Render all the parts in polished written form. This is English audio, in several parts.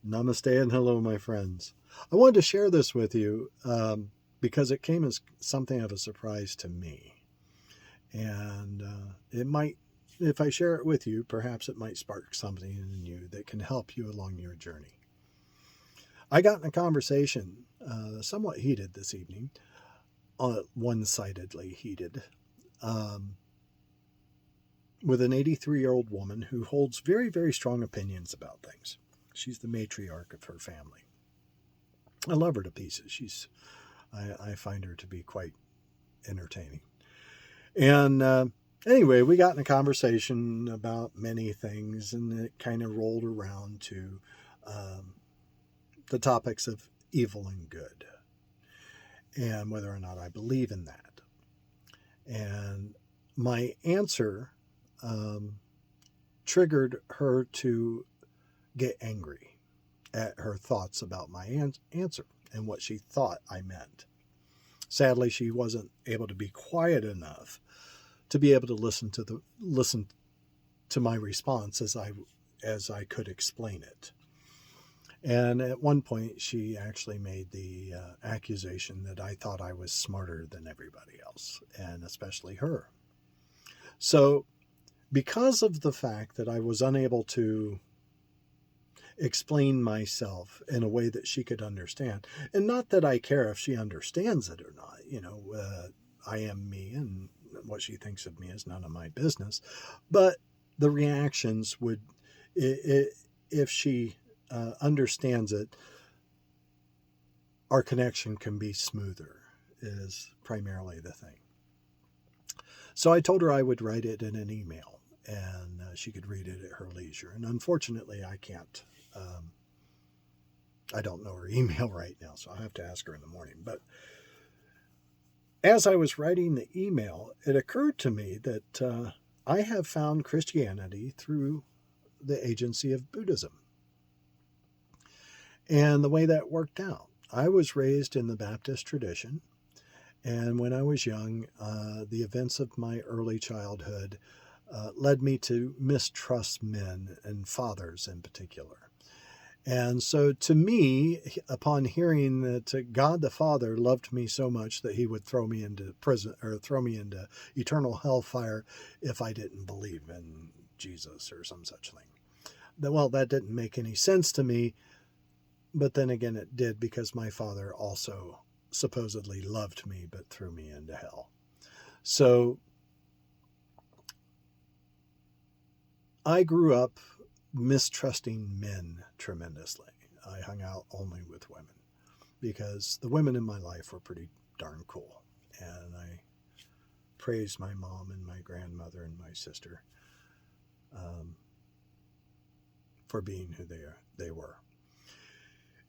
Namaste and hello, my friends. I wanted to share this with you because it came as something of a surprise to me. And it might, if I share it with you, perhaps it might spark something in you that can help you along your journey. I got in a conversation, somewhat heated this evening, one-sidedly heated, um, with an 83-year-old woman who holds very, very strong opinions about things. She's the matriarch of her family. I love her to pieces. I find her to be quite entertaining. And anyway, we got in a conversation about many things, and it kind of rolled around to the topics of evil and good, and whether or not I believe in that. And my answer triggered her to get angry at her thoughts about my answer and what she thought I meant. Sadly, she wasn't able to be quiet enough to be able to listen to my response as I could explain it. And at one point, she actually made the accusation that I thought I was smarter than everybody else, and especially her. So, because of the fact that I was unable to explain myself in a way that she could understand, and not that I care if she understands it or not, I am me, and what she thinks of me is none of my business, but the reactions would, if she understands it, our connection can be smoother, is primarily the thing. So I told her I would write it in an email, and she could read it at her leisure. And unfortunately, I can't. I don't know her email right now, so I'll have to ask her in the morning. But as I was writing the email, it occurred to me that I have found Christianity through the agency of Buddhism. And the way that worked out, I was raised in the Baptist tradition. And when I was young, the events of my early childhood led me to mistrust men and fathers in particular. And so to me, upon hearing that God the Father loved me so much that he would throw me into prison or throw me into eternal hellfire if I didn't believe in Jesus or some such thing. Well, that didn't make any sense to me. But then again, it did, because my father also supposedly loved me but threw me into hell. So I grew up mistrusting men tremendously. I hung out only with women because the women in my life were pretty darn cool. And I praised my mom and my grandmother and my sister for being who they were.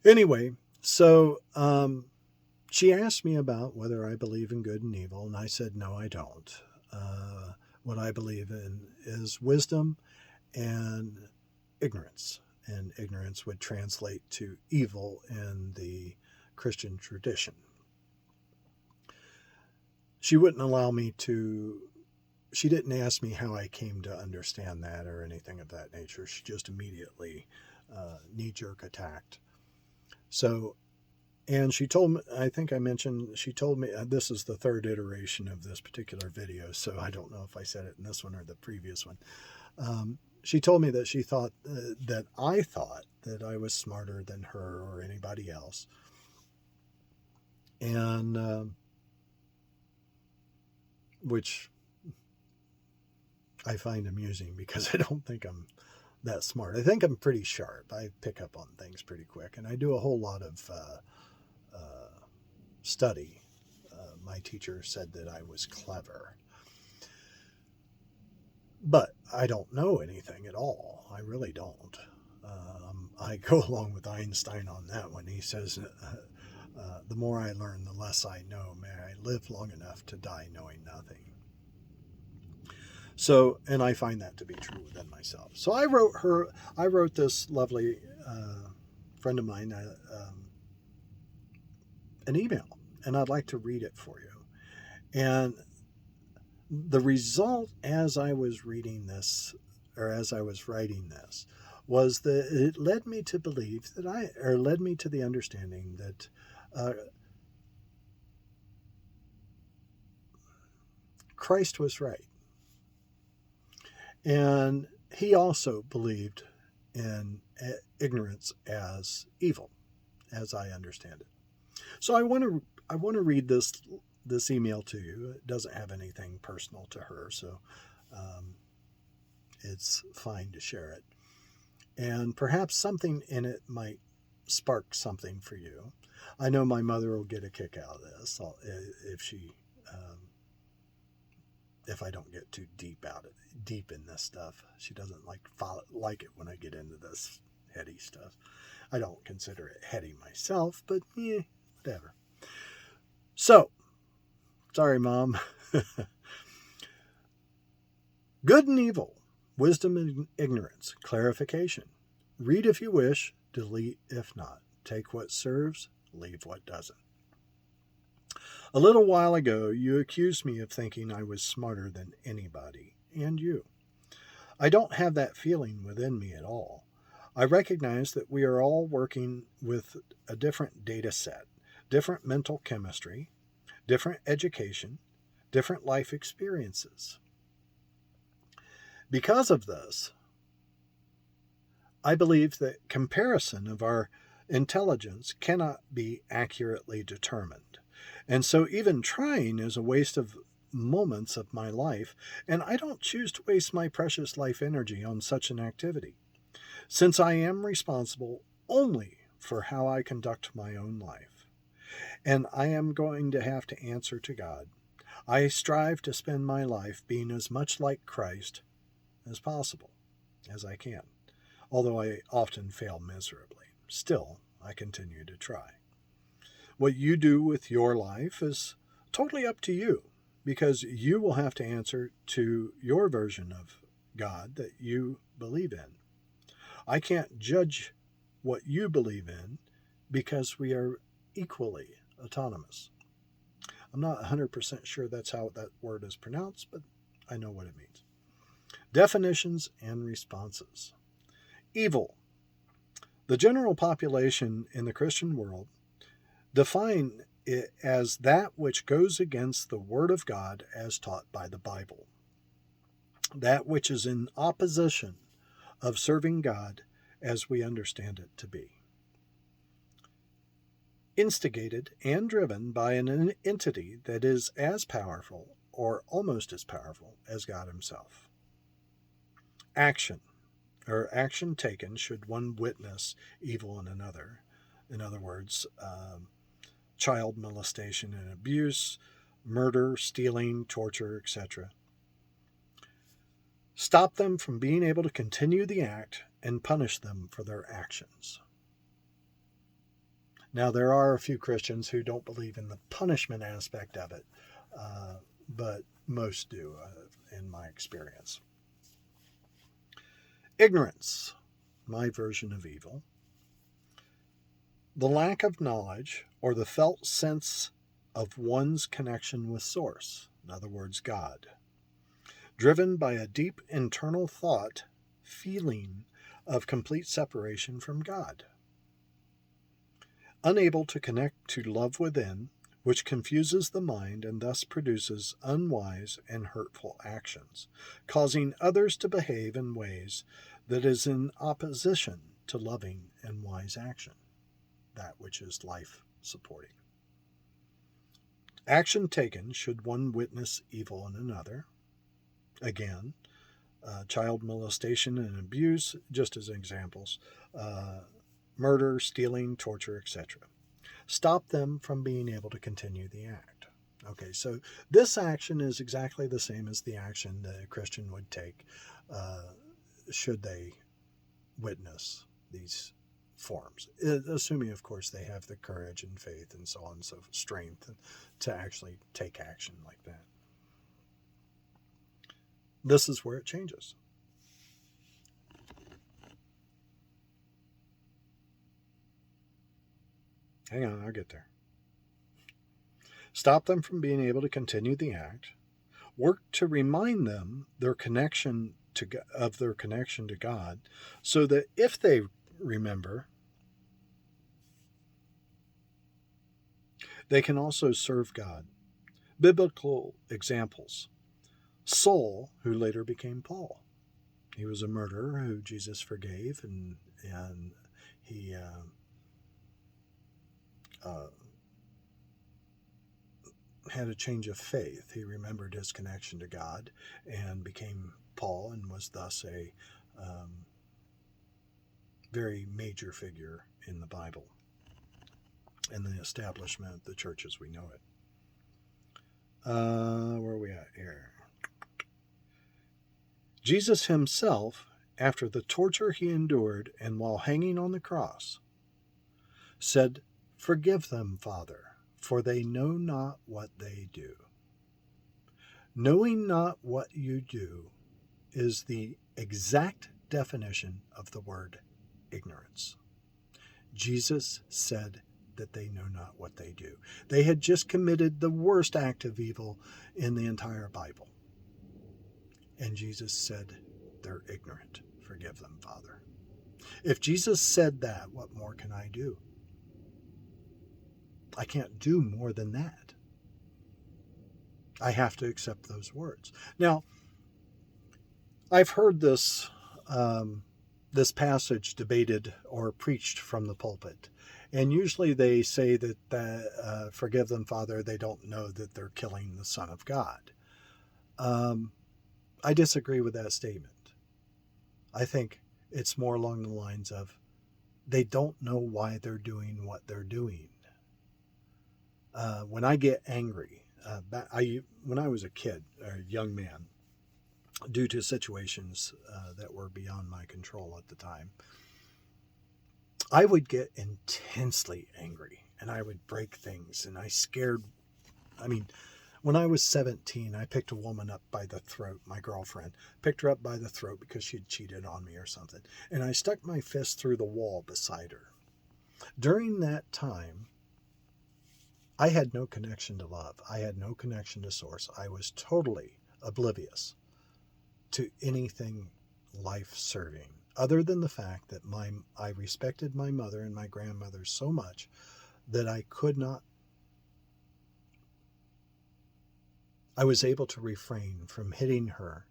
Anyway, so she asked me about whether I believe in good and evil, and I said, no, I don't. What I believe in is wisdom and ignorance, and ignorance would translate to evil in the Christian tradition. She wouldn't allow me to, she didn't ask me how I came to understand that or anything of that nature. She just immediately knee-jerk attacked. So, and she told me, I think I mentioned, she told me, this is the third iteration of this particular video, so I don't know if I said it in this one or the previous one. She told me that she thought that I thought that I was smarter than her or anybody else. And which I find amusing because I don't think I'm that smart. I think I'm pretty sharp. I pick up on things pretty quick, and I do a whole lot of study. My teacher said that I was clever. But I don't know anything at all. I really don't. I go along with Einstein on that one. He says, the more I learn, the less I know. May I live long enough to die knowing nothing. So, and I find that to be true within myself. So I wrote this lovely friend of mine an email, and I'd like to read it for you. And the result as I was reading this, or as I was writing this, was that it led me to believe that led me to the understanding that Christ was right. And he also believed in ignorance as evil, as I understand it. So I want to read this email to you. It doesn't have anything personal to her, so it's fine to share it. And perhaps something in it might spark something for you. I know my mother will get a kick out of this if I don't get too deep in this stuff. She doesn't like it when I get into this heady stuff. I don't consider it heady myself, but whatever. So, sorry, Mom. Good and evil, wisdom and ignorance, clarification. Read if you wish, delete if not. Take what serves, leave what doesn't. A little while ago, you accused me of thinking I was smarter than anybody, and you. I don't have that feeling within me at all. I recognize that we are all working with a different data set, different mental chemistry, different education, different life experiences. Because of this, I believe that comparison of our intelligence cannot be accurately determined. And so even trying is a waste of moments of my life, and I don't choose to waste my precious life energy on such an activity, since I am responsible only for how I conduct my own life. And I am going to have to answer to God. I strive to spend my life being as much like Christ as possible, as I can, although I often fail miserably. Still, I continue to try. What you do with your life is totally up to you, because you will have to answer to your version of God that you believe in. I can't judge what you believe in because we are equally autonomous. I'm not 100% sure that's how that word is pronounced, but I know what it means. Definitions and responses. Evil. The general population in the Christian world define it as that which goes against the Word of God as taught by the Bible, that which is in opposition of serving God as we understand it to be. Instigated and driven by an entity that is as powerful or almost as powerful as God himself. Action taken should one witness evil in another. In other words, child molestation and abuse, murder, stealing, torture, etc. Stop them from being able to continue the act and punish them for their actions. Now, there are a few Christians who don't believe in the punishment aspect of it, but most do, in my experience. Ignorance, my version of evil. The lack of knowledge or the felt sense of one's connection with Source, in other words, God, driven by a deep internal feeling of complete separation from God. Unable to connect to love within, which confuses the mind and thus produces unwise and hurtful actions, causing others to behave in ways that is in opposition to loving and wise action, that which is life-supporting. Action taken should one witness evil in another. Again, child molestation and abuse, just as examples, murder, stealing, torture, etc. Stop them from being able to continue the act. Okay, so this action is exactly the same as the action that a Christian would take should they witness these forms, assuming, of course, they have the courage and faith and so on and so forth, strength to actually take action like that. This is where it changes. Hang on, I'll get there. Stop them from being able to continue the act. Work to remind them their connection of their connection to God, so that if they remember, they can also serve God. Biblical examples: Saul, who later became Paul. He was a murderer who Jesus forgave, and he had a change of faith. He remembered his connection to God and became Paul, and was thus a very major figure in the Bible and the establishment of the church as we know it. Where are we at here? Jesus himself, after the torture he endured and while hanging on the cross, said, "Forgive them, Father, for they know not what they do." Knowing not what you do is the exact definition of the word ignorance. Jesus said that they know not what they do. They had just committed the worst act of evil in the entire Bible. And Jesus said, "They're ignorant. Forgive them, Father." If Jesus said that, what more can I do? I can't do more than that. I have to accept those words. Now, I've heard this passage debated or preached from the pulpit. And usually they say that, forgive them, Father, they don't know that they're killing the Son of God. I disagree with that statement. I think it's more along the lines of they don't know why they're doing what they're doing. When I get angry, when I was a kid, or a young man, due to situations that were beyond my control at the time, I would get intensely angry and I would break things, and when I was 17, I picked a woman up by the throat, my girlfriend, picked her up by the throat because she had cheated on me or something, and I stuck my fist through the wall beside her. During that time, I had no connection to love. I had no connection to source. I was totally oblivious to anything life-serving, other than the fact that I respected my mother and my grandmother so much that I was able to refrain from hitting her.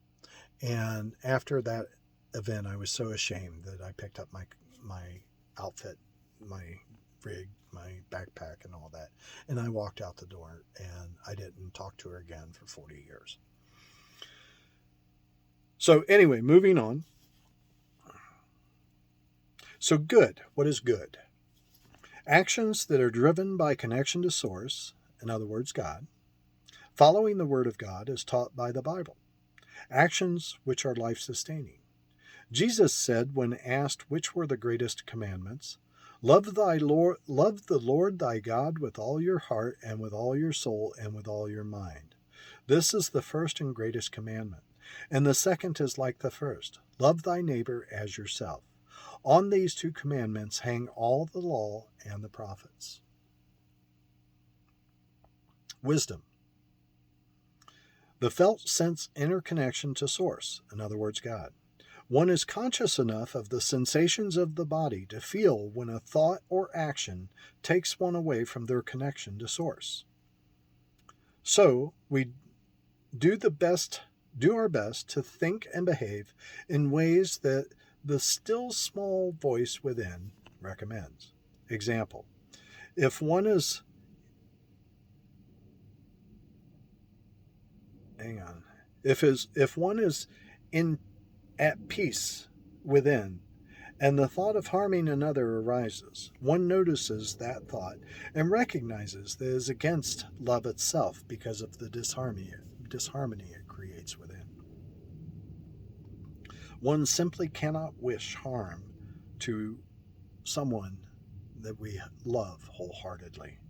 And after that event, I was so ashamed that I picked up my outfit, my rig, my backpack, and all that, and I walked out the door, and I didn't talk to her again for 40 years. So anyway, moving on. So good. What is good? Actions that are driven by connection to source, in other words, God, following the Word of God as taught by the Bible. Actions which are life-sustaining. Jesus said when asked which were the greatest commandments, love the Lord thy God with all your heart and with all your soul and with all your mind. This is the first and greatest commandment. And the second is like the first. Love thy neighbor as yourself. On these two commandments hang all the law and the prophets. Wisdom. The felt sense interconnection to source, in other words, God. One is conscious enough of the sensations of the body to feel when a thought or action takes one away from their connection to source. So we do our best to think and behave in ways that the still small voice within recommends. Example: if one is at peace within, and the thought of harming another arises, one notices that thought and recognizes that it is against love itself because of the disharmony it creates within. One simply cannot wish harm to someone that we love wholeheartedly.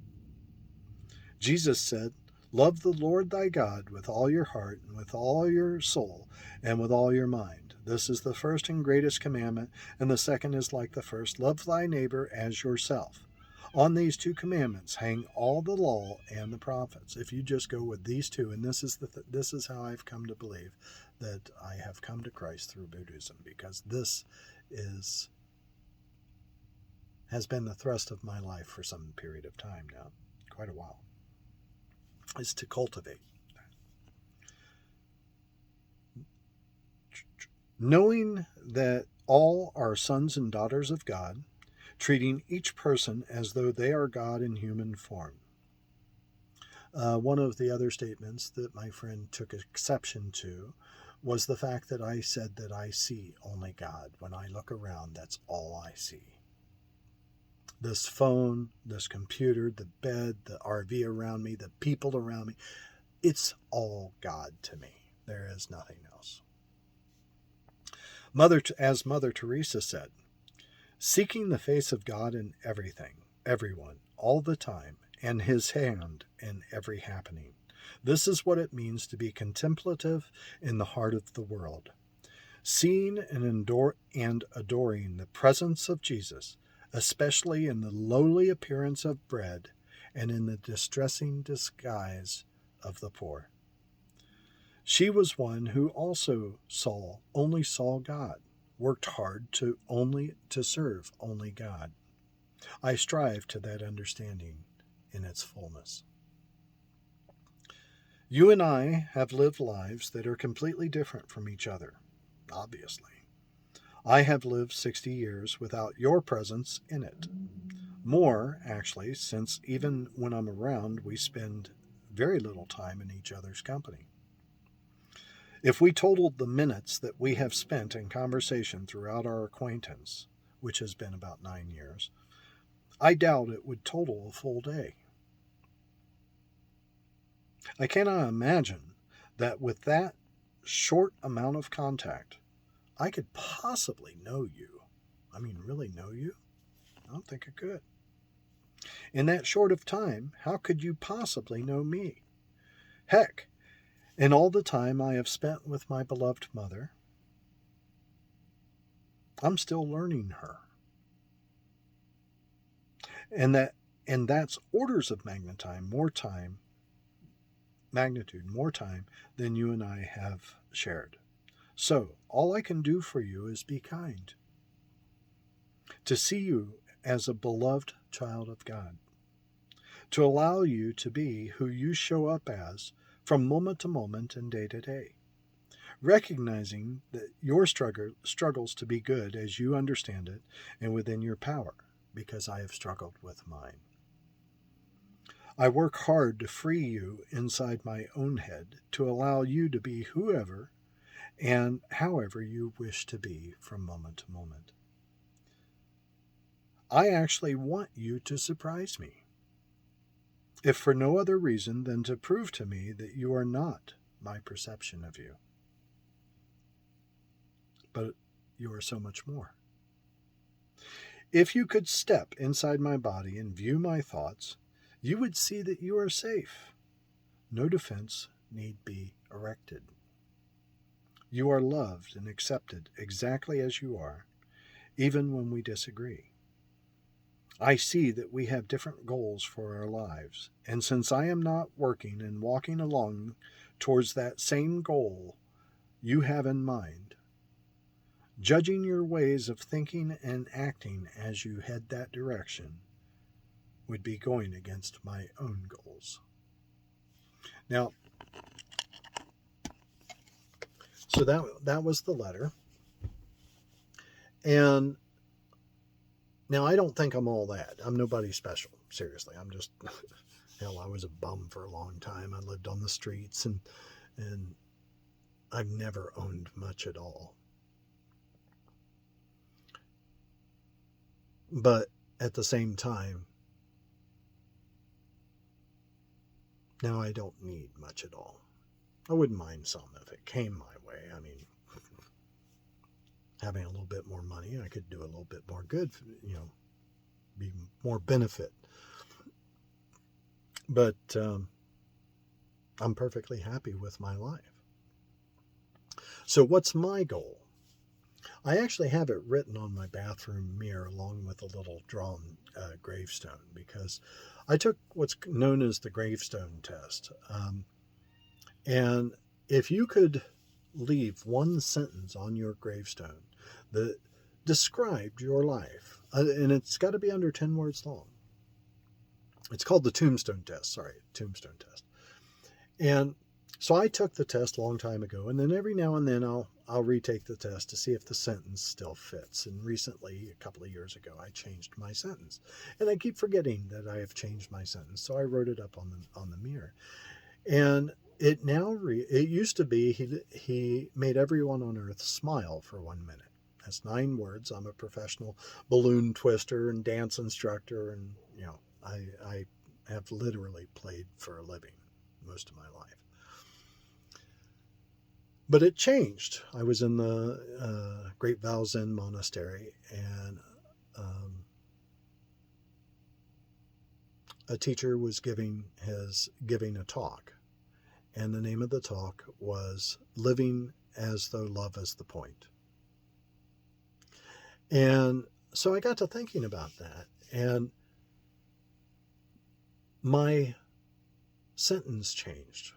Jesus said, love the Lord thy God with all your heart and with all your soul and with all your mind. This is the first and greatest commandment, and the second is like the first. Love thy neighbor as yourself. On these two commandments hang all the law and the prophets. If you just go with these two, and this is how I've come to believe that I have come to Christ through Buddhism, because this has been the thrust of my life for some period of time now, quite a while, is to cultivate. Knowing that all are sons and daughters of God, treating each person as though they are God in human form. One of the other statements that my friend took exception to was the fact that I said that I see only God. When I look around, that's all I see. This phone, this computer, the bed, the RV around me, the people around me, it's all God to me. There is nothing else. As Mother Teresa said, seeking the face of God in everything, everyone, all the time, and His hand in every happening. This is what it means to be contemplative in the heart of the world. Seeing and adoring the presence of Jesus, especially in the lowly appearance of bread and in the distressing disguise of the poor. She was one who also only saw God, worked hard to serve only God. I strive to that understanding in its fullness. You and I have lived lives that are completely different from each other, obviously. I have lived 60 years without your presence in it. More, actually, since even when I'm around, we spend very little time in each other's company. If we totaled the minutes that we have spent in conversation throughout our acquaintance, which has been about 9 years, I doubt it would total a full day. I cannot imagine that with that short amount of contact, I could possibly know you. I mean, really know you? I don't think I could. In that short of time, how could you possibly know me? Heck, in all the time I have spent with my beloved mother, I'm still learning her. And that's orders of magnitude more time than you and I have shared. So, all I can do for you is be kind. To see you as a beloved child of God. To allow you to be who you show up as from moment to moment and day to day. Recognizing that your struggles to be good as you understand it and within your power, because I have struggled with mine. I work hard to free you inside my own head to allow you to be whoever and however you wish to be from moment to moment. I actually want you to surprise me, if for no other reason than to prove to me that you are not my perception of you, but you are so much more. If you could step inside my body and view my thoughts, you would see that you are safe. No defense need be erected. You are loved and accepted exactly as you are, even when we disagree. I see that we have different goals for our lives, and since I am not working and walking along towards that same goal you have in mind, judging your ways of thinking and acting as you head that direction would be going against my own goals. Now, so that was the letter. And now I don't think I'm all that. I'm nobody special. Seriously, I'm just, hell, I was a bum for a long time. I lived on the streets and I've never owned much at all. But at the same time, now I don't need much at all. I wouldn't mind some if it came my way. I mean, having a little bit more money, I could do a little bit more good, be more benefit. But I'm perfectly happy with my life. So what's my goal? I actually have it written on my bathroom mirror along with a little drawn gravestone, because I took what's known as the gravestone test. And if you could leave one sentence on your gravestone that described your life, and it's got to be under 10 words long. It's called the tombstone test. Sorry, tombstone test. And so I took the test a long time ago, and then every now and then I'll retake the test to see if the sentence still fits. And recently, a couple of years ago, I changed my sentence, and I keep forgetting that I have changed my sentence. So I wrote it up on the mirror, and it now it used to be he made everyone on earth smile for 1 minute. That's 9 words. I'm a professional balloon twister and dance instructor, and I have literally played for a living most of my life. But it changed. I was in the Great Val Zen Monastery, and a teacher was giving a talk, and the name of the talk was "Living as Though Love is the Point." And so I got to thinking about that, and my sentence changed.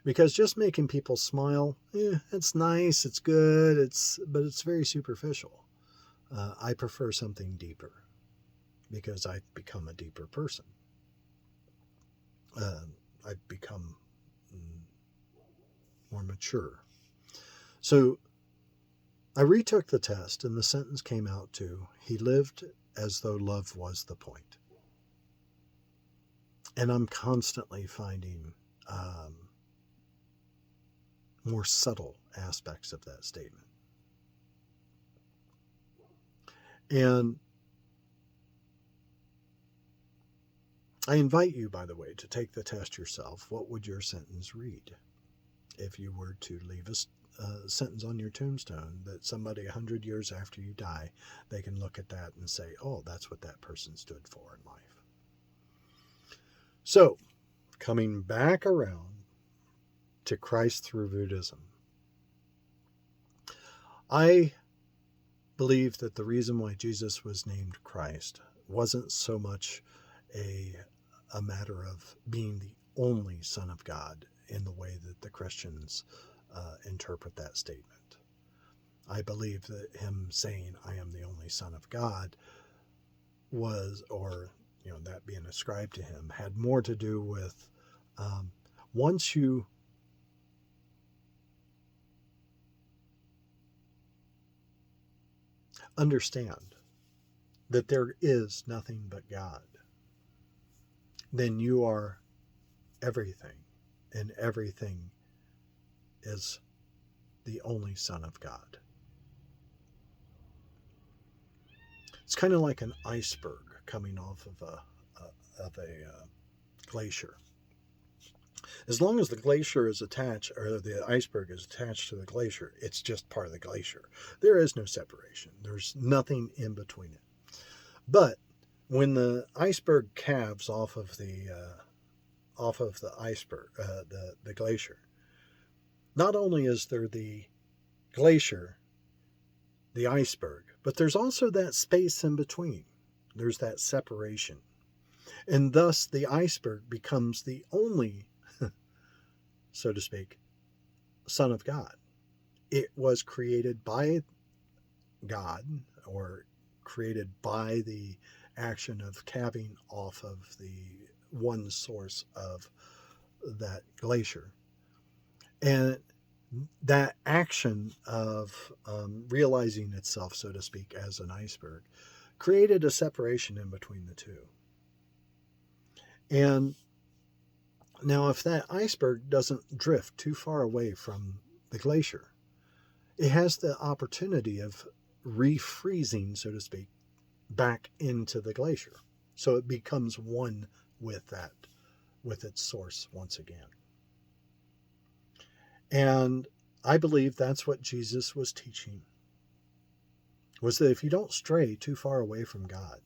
Because just making people smile, it's nice, it's good, but it's very superficial. I prefer something deeper, because I've become a deeper person. I've become more mature. So I retook the test, and the sentence came out to, he lived as though love was the point. And I'm constantly finding more subtle aspects of that statement. And I invite you, by the way, to take the test yourself. What would your sentence read if you were to leave a sentence on your tombstone that somebody 100 years after you die, they can look at that and say, oh, that's what that person stood for in life. So, coming back around to Christ through Buddhism, I believe that the reason why Jesus was named Christ wasn't so much a matter of being the only Son of God in the way that the Christians interpret that statement. I believe that him saying, I am the only Son of God, was, or that being ascribed to him, had more to do with once you understand that there is nothing but God, then you are everything, and everything is the only Son of God. It's kind of like an iceberg coming off of a glacier. As long as the glacier is attached, or the iceberg is attached to the glacier, it's just part of the glacier. There is no separation. There's nothing in between it. But when the iceberg calves off of the iceberg, the glacier, not only is there the glacier, the iceberg, but there's also that space in between. There's that separation. And thus the iceberg becomes the only, so to speak, Son of God. It was created by God, or created by the action of calving off of the one source of that glacier. And that action of realizing itself, so to speak, as an iceberg, created a separation in between the two. And now, if that iceberg doesn't drift too far away from the glacier, it has the opportunity of refreezing, so to speak, back into the glacier. So it becomes one with that, with its source once again. And I believe that's what Jesus was teaching, was that if you don't stray too far away from God,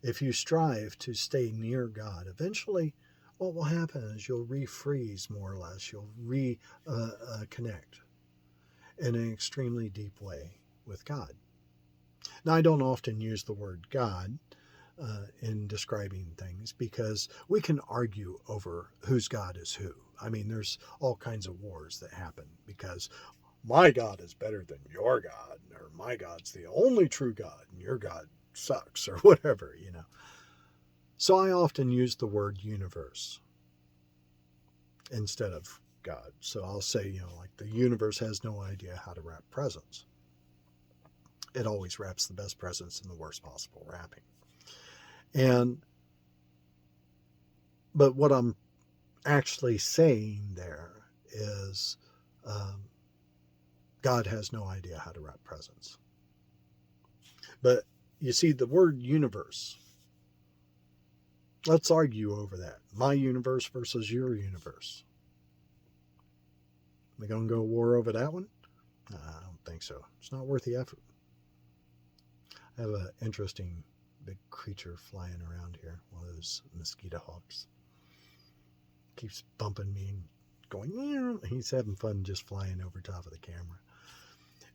if you strive to stay near God, eventually what will happen is you'll refreeze, more or less. You'll reconnect in an extremely deep way. with God. Now, I don't often use the word God in describing things because we can argue over whose God is who. I mean, there's all kinds of wars that happen because my God is better than your God, or my God's the only true God and your God sucks, or whatever, you know. So I often use the word universe instead of God. So I'll say, you know, like the universe has no idea how to wrap presents. It always wraps the best presents in the worst possible wrapping. But what I'm actually saying there is God has no idea how to wrap presents. But you see, the word universe, let's argue over that. My universe versus your universe. We going to go to war over that one? I don't think so. It's not worth the effort. I have an interesting big creature flying around here, one of those mosquito hawks. Keeps bumping me and going, he's having fun just flying over top of the camera.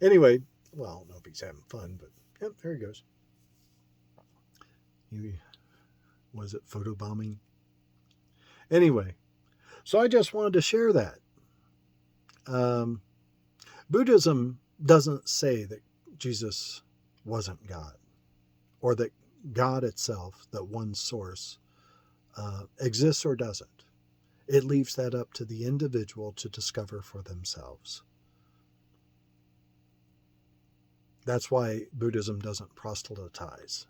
Anyway, well, I don't know if he's having fun, but yep, there he goes. Was it photobombing? Anyway, so I just wanted to share that. Buddhism doesn't say that Jesus wasn't God, or that God itself, that one source, exists or doesn't. It leaves that up to the individual to discover for themselves. That's why Buddhism doesn't proselytize,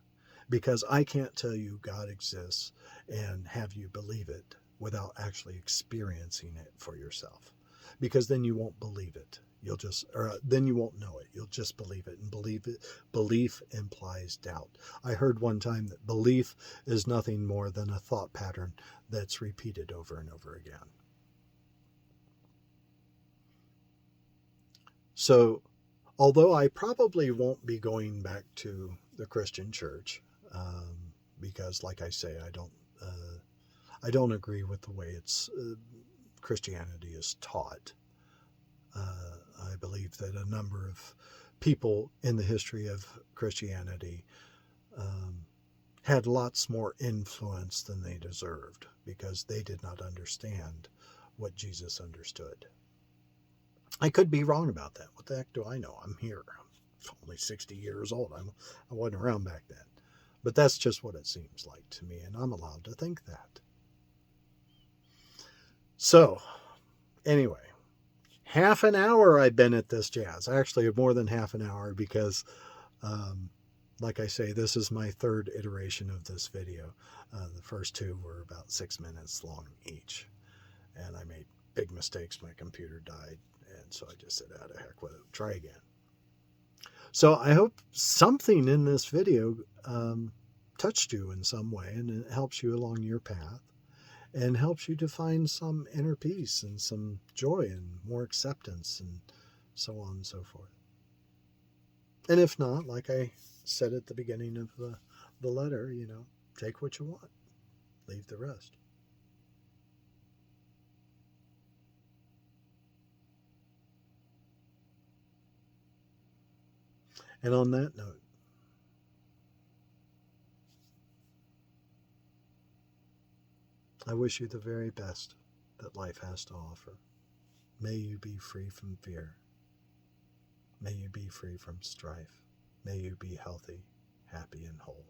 because I can't tell you God exists and have you believe it without actually experiencing it for yourself, because then you won't believe it. Then you won't know it. You'll just believe it, and belief implies doubt. I heard one time that belief is nothing more than a thought pattern that's repeated over and over again. So, although I probably won't be going back to the Christian church, because, like I say, I don't agree with the way Christianity is taught. I believe that a number of people in the history of Christianity had lots more influence than they deserved because they did not understand what Jesus understood. I could be wrong about that. What the heck do I know? I'm here. I'm only 60 years old. I wasn't around back then. But that's just what it seems like to me, and I'm allowed to think that. So, anyway, half an hour I've been at this jazz. Actually, more than half an hour because, like I say, this is my third iteration of this video. The first two were about 6 minutes long each. And I made big mistakes. My computer died. And so I just said, the heck with it. Try again. So I hope something in this video touched you in some way, and it helps you along your path and helps you to find some inner peace and some joy and more acceptance and so on and so forth. And if not, like I said at the beginning of the letter, take what you want, leave the rest. And on that note, I wish you the very best that life has to offer. May you be free from fear. May you be free from strife. May you be healthy, happy, and whole.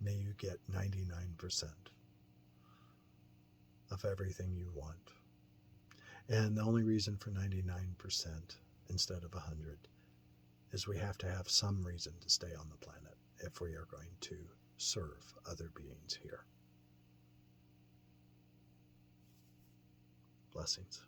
May you get 99% of everything you want. And the only reason for 99% instead of 100 is we have to have some reason to stay on the planet if we are going to serve other beings here. Blessings.